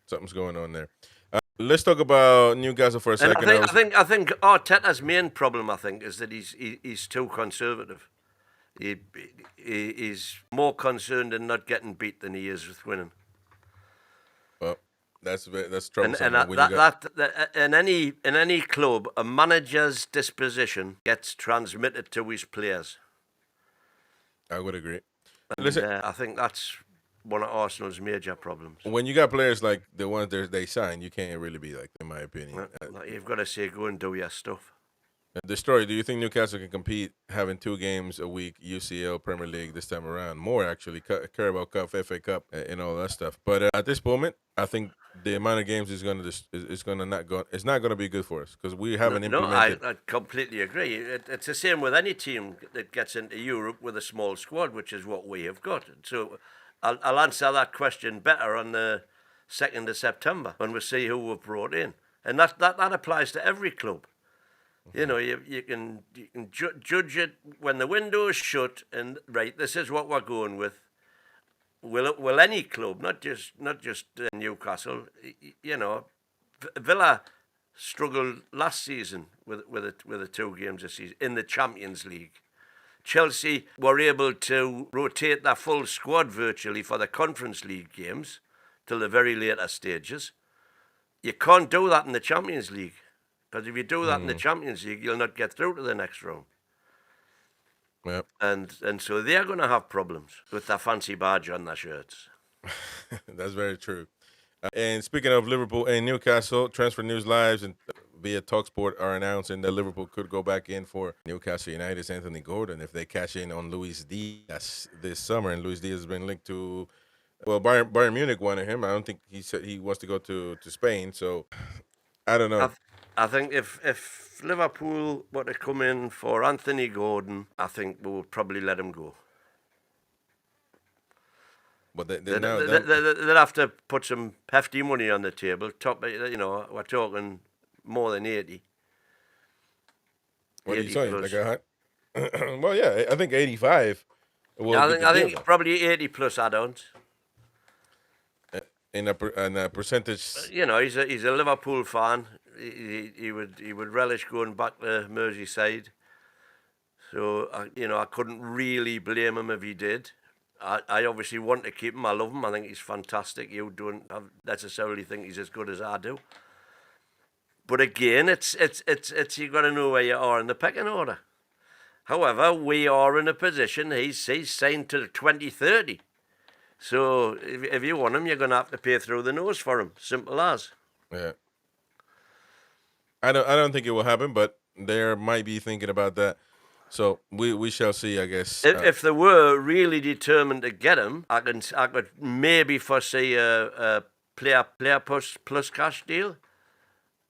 something's going on there. Let's talk about Newcastle for a second. I think Arteta's main problem, I think, is that he's too conservative. He's more concerned in not getting beat than he is with winning. Well, that's troublesome. In any club, a manager's disposition gets transmitted to his players. I would agree. Listen, I think that's one of Arsenal's major problems. When you got players like the ones they sign, you can't really be like, in my opinion. You've got to say, go and do your stuff. The story, do you think Newcastle can compete having 2 games a week, UCL, Premier League this time around? More, actually, Carabao Cup, FA Cup, and all that stuff. But at this moment, I think the amount of games is not going to be good for us because we haven't implemented. I completely agree. It's the same with any team that gets into Europe with a small squad, which is what we have got. So I'll answer that question better on the 2nd of September when we see who we've brought in. And that applies to every club. You know, you can judge it when the window is shut and, right, this is what we're going with. Will any club, not just Newcastle, you know, Villa struggled last season with the 2 games this season in the Champions League. Chelsea were able to rotate their full squad virtually for the Conference League games till the very later stages. You can't do that in the Champions League. Because if you do that in the Champions League, you'll not get through to the next round. Yep. And so they're going to have problems with their fancy badge on their shirts. That's very true. And speaking of Liverpool and Newcastle, Transfer News Lives and via TalkSport are announcing that Liverpool could go back in for Newcastle United's Anthony Gordon if they cash in on Luis Diaz this summer. And Luis Diaz has been linked to, well, Bayern Munich wanted him. I don't think he said he wants to go to Spain. So I don't know. I think if Liverpool were to come in for Anthony Gordon, I think we would probably let him go. But they'd have to put some hefty money on the table. You know, we're talking more than 80. What are you saying? Like well, yeah, I think 85. I think probably 80 plus add-ons. In a percentage. You know, he's a Liverpool fan. He would relish going back to Merseyside. So you know, I couldn't really blame him if he did. I obviously want to keep him. I love him. I think he's fantastic. You don't necessarily think he's as good as I do. But again, it's you got to know where you are in the pecking order. However, we are in a position. He's signed to 2030. So if you want him, you're going to have to pay through the nose for him. Simple as. Yeah. I don't think it will happen, but they might be thinking about that. So we shall see, I guess. If they were really determined to get him, I could maybe foresee a player plus cash deal.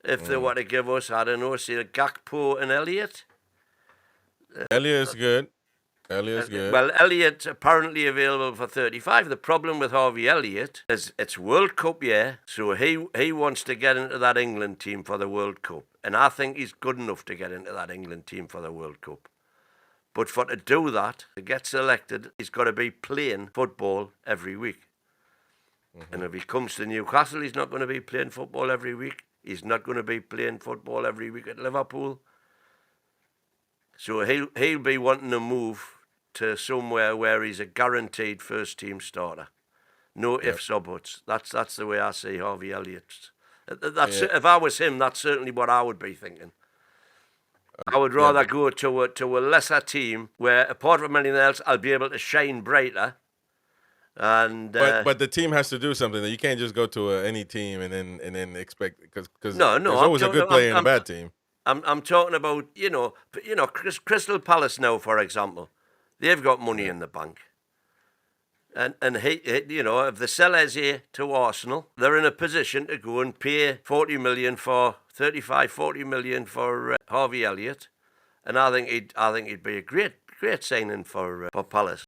If they were to give us, I don't know, say Gakpo and Elliott. Elliott's good. Well, Elliott apparently available for 35. The problem with Harvey Elliott is it's World Cup year, so he wants to get into that England team for the World Cup. And I think he's good enough to get into that England team for the World Cup. But to do that, to get selected, he's got to be playing football every week. Mm-hmm. And if he comes to Newcastle, he's not going to be playing football every week. He's not going to be playing football every week at Liverpool. So he'll be wanting to move to somewhere where he's a guaranteed first-team starter. No ifs or buts. That's the way I see Harvey Elliott. If I was him, that's certainly what I would be thinking. I would rather go to a lesser team where, apart from anything else, I'll be able to shine brighter. And but the team has to do something. You can't just go to any team and then expect because there's always a good player and a bad team. I'm talking about Crystal Palace now, for example. They've got money in the bank. And he, if they sell Eze to Arsenal, they're in a position to go and pay 40 million for Harvey Elliott, and I think he'd be a great signing for Palace.